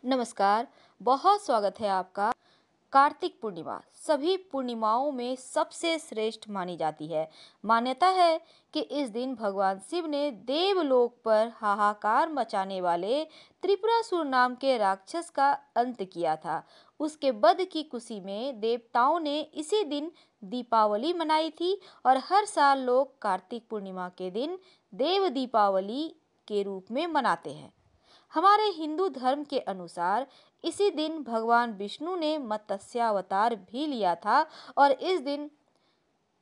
नमस्कार। बहुत स्वागत है आपका। कार्तिक पूर्णिमा सभी पूर्णिमाओं में सबसे श्रेष्ठ मानी जाती है। मान्यता है कि इस दिन भगवान शिव ने देवलोक पर हाहाकार मचाने वाले त्रिपुरासुर नाम के राक्षस का अंत किया था। उसके वध की खुशी में देवताओं ने इसी दिन दीपावली मनाई थी और हर साल लोग कार्तिक पूर्णिमा के दिन देव दीपावली के रूप में मनाते हैं। हमारे हिंदू धर्म के अनुसार इसी दिन भगवान विष्णु ने मत्स्यावतार भी लिया था और इस दिन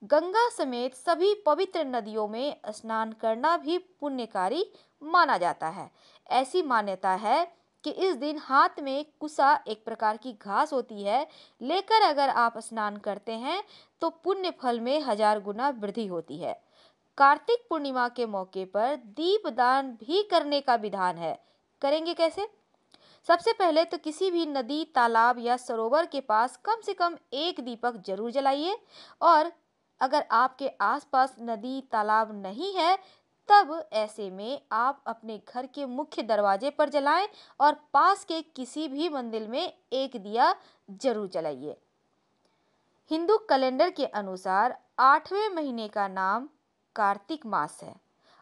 गंगा समेत सभी पवित्र नदियों में स्नान करना भी पुण्यकारी माना जाता है। ऐसी मान्यता है कि इस दिन हाथ में कुसा, एक प्रकार की घास होती है, लेकर अगर आप स्नान करते हैं तो पुण्य फल में 1000 गुना वृद्धि होती है। कार्तिक पूर्णिमा के मौके पर दीपदान भी करने का विधान है। करेंगे कैसे? सबसे पहले तो किसी भी नदी, तालाब या सरोवर के पास कम से कम एक दीपक जरूर जलाइए और अगर आपके आसपास नदी, तालाब नहीं है तब ऐसे में आप अपने घर के मुख्य दरवाजे पर जलाएं और पास के किसी भी मंदिर में एक दिया जरूर जलाइए। हिंदू कैलेंडर के अनुसार 8वें महीने का नाम कार्तिक मास है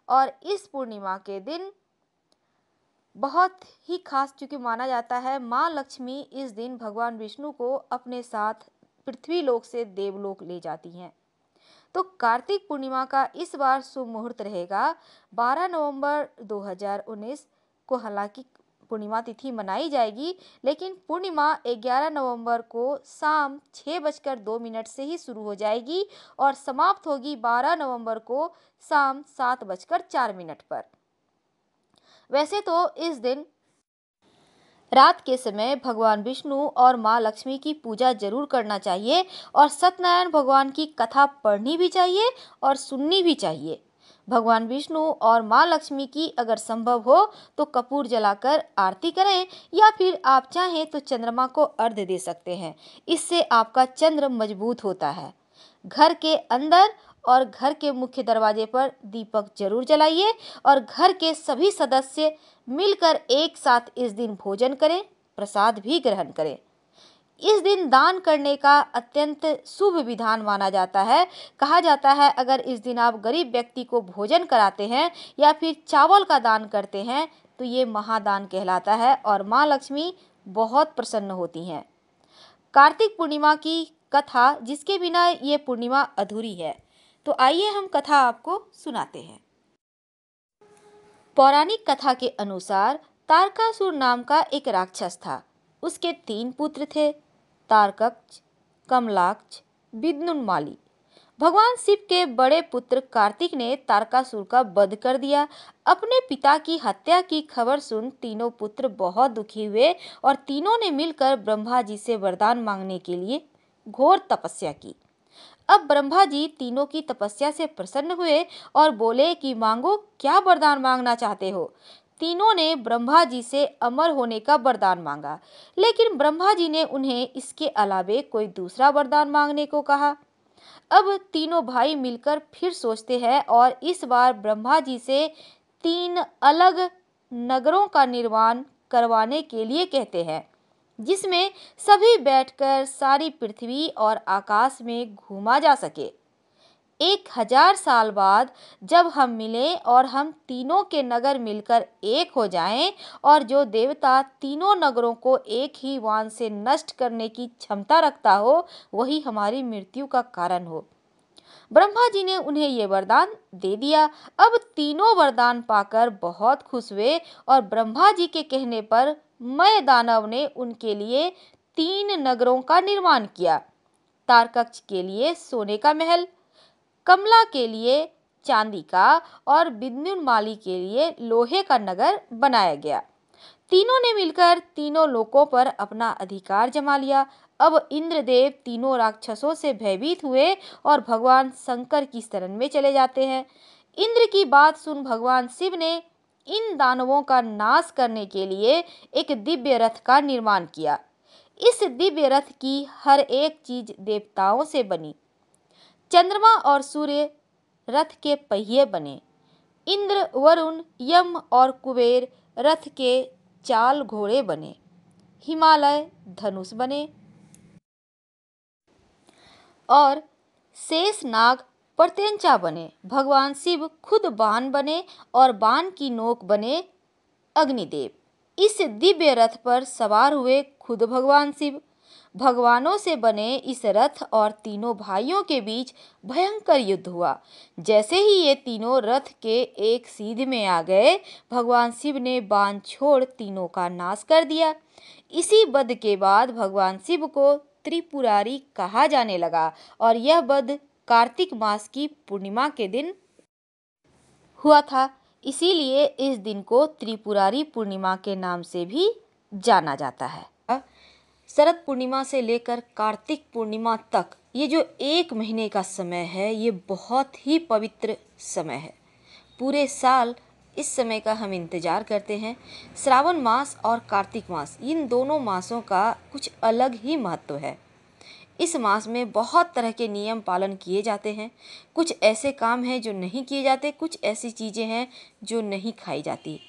और इस पूर्णिमा के दिन बहुत ही खास चूंकि माना जाता है, माँ लक्ष्मी इस दिन भगवान विष्णु को अपने साथ पृथ्वी लोक से देवलोक ले जाती हैं। तो कार्तिक पूर्णिमा का इस बार शुभ मुहूर्त रहेगा 12 नवंबर 2019 को। हालांकि पूर्णिमा तिथि मनाई जाएगी लेकिन पूर्णिमा 11 नवंबर को शाम 6:02 से ही शुरू हो जाएगी और समाप्त होगी 12 नवंबर को शाम 7:04 पर। वैसे तो इस दिन रात के समय भगवान विष्णु और माँ लक्ष्मी की पूजा जरूर करना चाहिए और सत्यनारायण भगवान की कथा पढ़नी भी चाहिए और सुननी भी चाहिए। भगवान विष्णु और माँ लक्ष्मी की अगर संभव हो तो कपूर जलाकर आरती करें या फिर आप चाहें तो चंद्रमा को अर्घ्य दे सकते हैं। इससे आपका चंद्र मजबूत होता है। घर के अंदर और घर के मुख्य दरवाजे पर दीपक जरूर जलाइए और घर के सभी सदस्य मिलकर एक साथ इस दिन भोजन करें, प्रसाद भी ग्रहण करें। इस दिन दान करने का अत्यंत शुभ विधान माना जाता है। कहा जाता है अगर इस दिन आप गरीब व्यक्ति को भोजन कराते हैं या फिर चावल का दान करते हैं तो ये महादान कहलाता है और माँ लक्ष्मी बहुत प्रसन्न होती हैं। कार्तिक पूर्णिमा की कथा, जिसके बिना ये पूर्णिमा अधूरी है। तो आइए हम कथा आपको सुनाते हैं। पौराणिक कथा के अनुसार तारकासुर नाम का एक राक्षस था। उसके 3 पुत्र थे, तारकक्ष, कमलाक्ष, विद्युन्माली। भगवान शिव के बड़े पुत्र कार्तिक ने तारकासुर का वध कर दिया। अपने पिता की हत्या की खबर सुन तीनों पुत्र बहुत दुखी हुए और तीनों ने मिलकर ब्रह्मा जी से वरदान मांगने के लिए घोर तपस्या की। अब ब्रह्मा जी तीनों की तपस्या से प्रसन्न हुए और बोले कि मांगो, क्या वरदान मांगना चाहते हो। तीनों ने ब्रह्मा जी से अमर होने का वरदान मांगा, लेकिन ब्रह्मा जी ने उन्हें इसके अलावे कोई दूसरा वरदान मांगने को कहा। अब तीनों भाई मिलकर फिर सोचते हैं और इस बार ब्रह्मा जी से 3 अलग नगरों का निर्माण करवाने के लिए कहते हैं, जिसमें सभी बैठकर सारी पृथ्वी और आकाश में घूमा जा सके। 1000 साल बाद जब हम मिलें और हम तीनों के नगर मिलकर एक हो जाएं और जो देवता तीनों नगरों को एक ही वाण से नष्ट करने की क्षमता रखता हो वही हमारी मृत्यु का कारण हो। ब्रह्मा जी ने उन्हें ये वरदान दे दिया। अब तीनों वरदान पाकर बहुत खुश हुए और ब्रह्मा जी के कहने पर मय दानव ने उनके लिए 3 नगरों का निर्माण किया। तारकक्ष के लिए सोने का महल, कमला के लिए चांदी का और विद्युन्माली के लिए लोहे का नगर बनाया गया। तीनों ने मिलकर तीनों लोकों पर अपना अधिकार जमा लिया। अब इंद्रदेव तीनों राक्षसों से भयभीत हुए और भगवान शंकर की शरण में चले जाते हैं। इंद्र की बात सुन भगवान शिव ने इन दानवों का नाश करने के लिए एक दिव्य रथ का निर्माण किया। इस दिव्य रथ की हर एक चीज देवताओं से बनी। चंद्रमा और सूर्य रथ के पहिए बने। इंद्र, वरुण, यम और कुबेर रथ के चाल घोड़े बने। हिमालय धनुष बने और शेषनाग प्रत्यंचा बने। भगवान शिव खुद बाण बने और बाण की नोक बने अग्निदेव। इस दिव्य रथ पर सवार हुए खुद भगवान शिव। भगवानों से बने इस रथ और तीनों भाइयों के बीच भयंकर युद्ध हुआ। जैसे ही ये तीनों रथ के एक सीध में आ गए, भगवान शिव ने बाण छोड़ तीनों का नाश कर दिया। इसी वध के बाद भगवान शिव को त्रिपुरारी कहा जाने लगा और यह वध कार्तिक मास की पूर्णिमा के दिन हुआ था। इसीलिए इस दिन को त्रिपुरारी पूर्णिमा के नाम से भी जाना जाता है। शरद पूर्णिमा से लेकर कार्तिक पूर्णिमा तक ये जो एक महीने का समय है, ये बहुत ही पवित्र समय है। पूरे साल इस समय का हम इंतज़ार करते हैं। श्रावण मास और कार्तिक मास, इन दोनों मासों का कुछ अलग ही महत्व है। इस मास में बहुत तरह के नियम पालन किए जाते हैं। कुछ ऐसे काम हैं जो नहीं किए जाते, कुछ ऐसी चीज़ें हैं जो नहीं खाई जाती।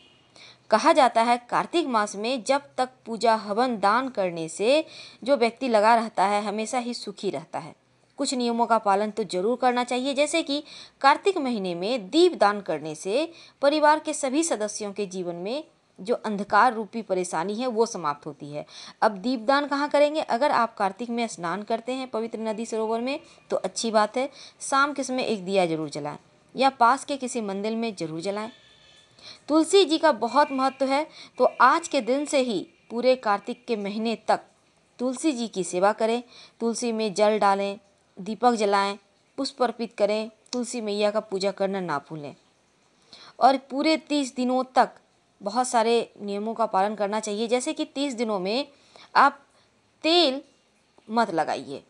कहा जाता है कार्तिक मास में जब तक पूजा हवन दान करने से जो व्यक्ति लगा रहता है, हमेशा ही सुखी रहता है। कुछ नियमों का पालन तो जरूर करना चाहिए, जैसे कि कार्तिक महीने में दीप दान करने से परिवार के सभी सदस्यों के जीवन में जो अंधकार रूपी परेशानी है वो समाप्त होती है। अब दीपदान कहाँ करेंगे? अगर आप कार्तिक में स्नान करते हैं पवित्र नदी सरोवर में तो अच्छी बात है, शाम के समय एक दिया जरूर जलाएं या पास के किसी मंदिर में जरूर जलाएं। तुलसी जी का बहुत महत्व है, तो आज के दिन से ही पूरे कार्तिक के महीने तक तुलसी जी की सेवा करें। तुलसी में जल डालें, दीपक जलाएं, पुष्प अर्पित करें, तुलसी मैया का पूजा करना ना भूलें। और पूरे 30 दिनों तक बहुत सारे नियमों का पालन करना चाहिए, जैसे कि 30 दिनों में आप तेल मत लगाइए।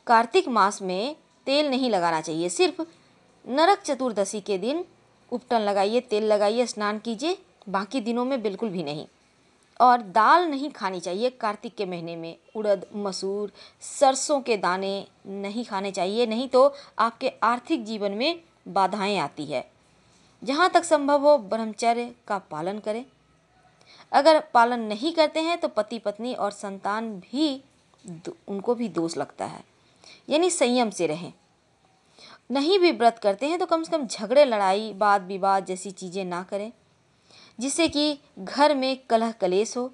कार्तिक मास में तेल नहीं लगाना चाहिए, सिर्फ नरक चतुर्दशी के दिन उपटन लगाइए, तेल लगाइए, स्नान कीजिए, बाकी दिनों में बिल्कुल भी नहीं। और दाल नहीं खानी चाहिए कार्तिक के महीने में। उड़द, मसूर, सरसों के दाने नहीं खाने चाहिए, नहीं तो आपके आर्थिक जीवन में बाधाएं आती है। जहाँ तक संभव हो ब्रह्मचर्य का पालन करें। अगर पालन नहीं करते हैं तो पति पत्नी और संतान भी उनको भी दोष लगता है, यानी संयम से रहें। नहीं भी व्रत करते हैं तो कम से कम झगड़े, लड़ाई, वाद विवाद जैसी चीज़ें ना करें, जिससे कि घर में कलह कलेश हो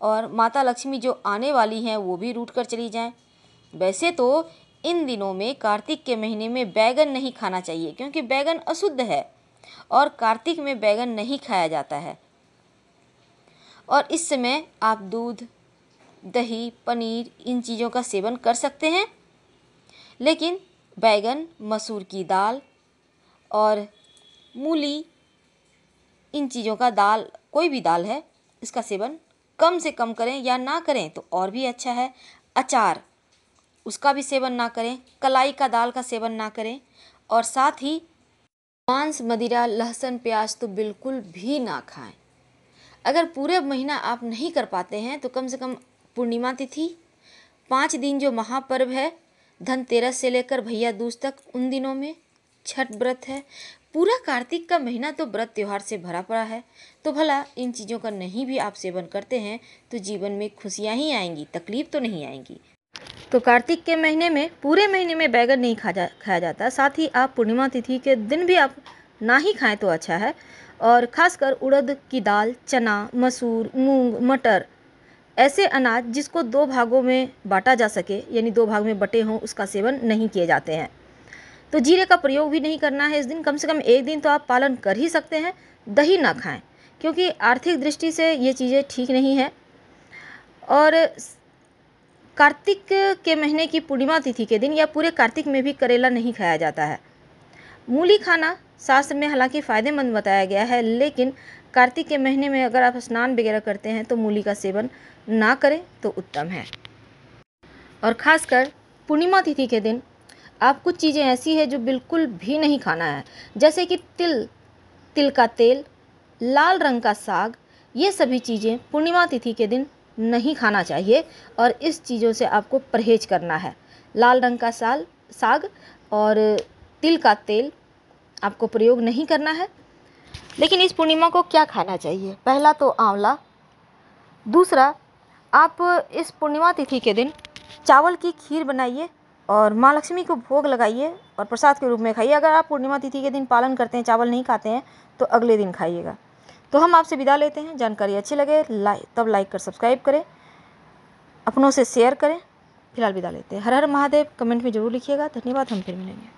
और माता लक्ष्मी जो आने वाली हैं वो भी रूठ कर चली जाएं। वैसे तो इन दिनों में कार्तिक के महीने में बैगन नहीं खाना चाहिए, क्योंकि बैगन अशुद्ध है और कार्तिक में बैगन नहीं खाया जाता है। और इस समय आप दूध, दही, पनीर इन चीज़ों का सेवन कर सकते हैं, लेकिन बैगन, मसूर की दाल और मूली, इन चीज़ों का दाल, कोई भी दाल है, इसका सेवन कम से कम करें या ना करें तो और भी अच्छा है। अचार, उसका भी सेवन ना करें। कलाई का दाल का सेवन ना करें। और साथ ही मांस, मदिरा, लहसुन, प्याज तो बिल्कुल भी ना खाएं। अगर पूरे महीना आप नहीं कर पाते हैं तो कम से कम पूर्णिमा तिथि, 5 दिन जो महापर्व है, धनतेरस से लेकर भैया दूज तक, उन दिनों में छठ व्रत है। पूरा कार्तिक का महीना तो व्रत त्यौहार से भरा पड़ा है। तो भला इन चीज़ों का नहीं भी आप सेवन करते हैं तो जीवन में खुशियाँ ही आएंगी, तकलीफ तो नहीं आएंगी। तो कार्तिक के महीने में, पूरे महीने में बैगन नहीं खाया जाता। साथ ही आप पूर्णिमा तिथि के दिन भी आप ना ही खाएं तो अच्छा है। और खासकर उड़द की दाल, चना, मसूर, मूंग, मटर, ऐसे अनाज जिसको 2 भागों में बांटा जा सके, यानी 2 भाग में बटे हों, उसका सेवन नहीं किए जाते हैं। तो जीरे का प्रयोग भी नहीं करना है इस दिन। कम से कम एक दिन तो आप पालन कर ही सकते हैं। दही ना खाएं, क्योंकि आर्थिक दृष्टि से ये चीज़ें ठीक नहीं है। और कार्तिक के महीने की पूर्णिमा तिथि के दिन या पूरे कार्तिक में भी करेला नहीं खाया जाता है। मूली खाना शास्त्र में हालांकि फ़ायदेमंद बताया गया है, लेकिन कार्तिक के महीने में अगर आप स्नान वगैरह करते हैं तो मूली का सेवन ना करें तो उत्तम है। और ख़ासकर पूर्णिमा तिथि के दिन आप कुछ चीज़ें ऐसी है जो बिल्कुल भी नहीं खाना है, जैसे कि तिल का तेल, लाल रंग का साग, ये सभी चीज़ें पूर्णिमा तिथि के दिन नहीं खाना चाहिए और इस चीज़ों से आपको परहेज करना है। लाल रंग का साग और तिल का तेल आपको प्रयोग नहीं करना है। लेकिन इस पूर्णिमा को क्या खाना चाहिए? पहला तो आंवला, दूसरा, आप इस पूर्णिमा तिथि के दिन चावल की खीर बनाइए और माँ लक्ष्मी को भोग लगाइए और प्रसाद के रूप में खाइए। अगर आप पूर्णिमा तिथि के दिन पालन करते हैं, चावल नहीं खाते हैं, तो अगले दिन खाइएगा। तो हम आपसे विदा लेते हैं। जानकारी अच्छी लगे तब लाइक कर सब्सक्राइब करें, अपनों से शेयर करें। फिलहाल विदा लेते हैं। हर हर महादेव। कमेंट में ज़रूर लिखिएगा। धन्यवाद। हम फिर मिलेंगे।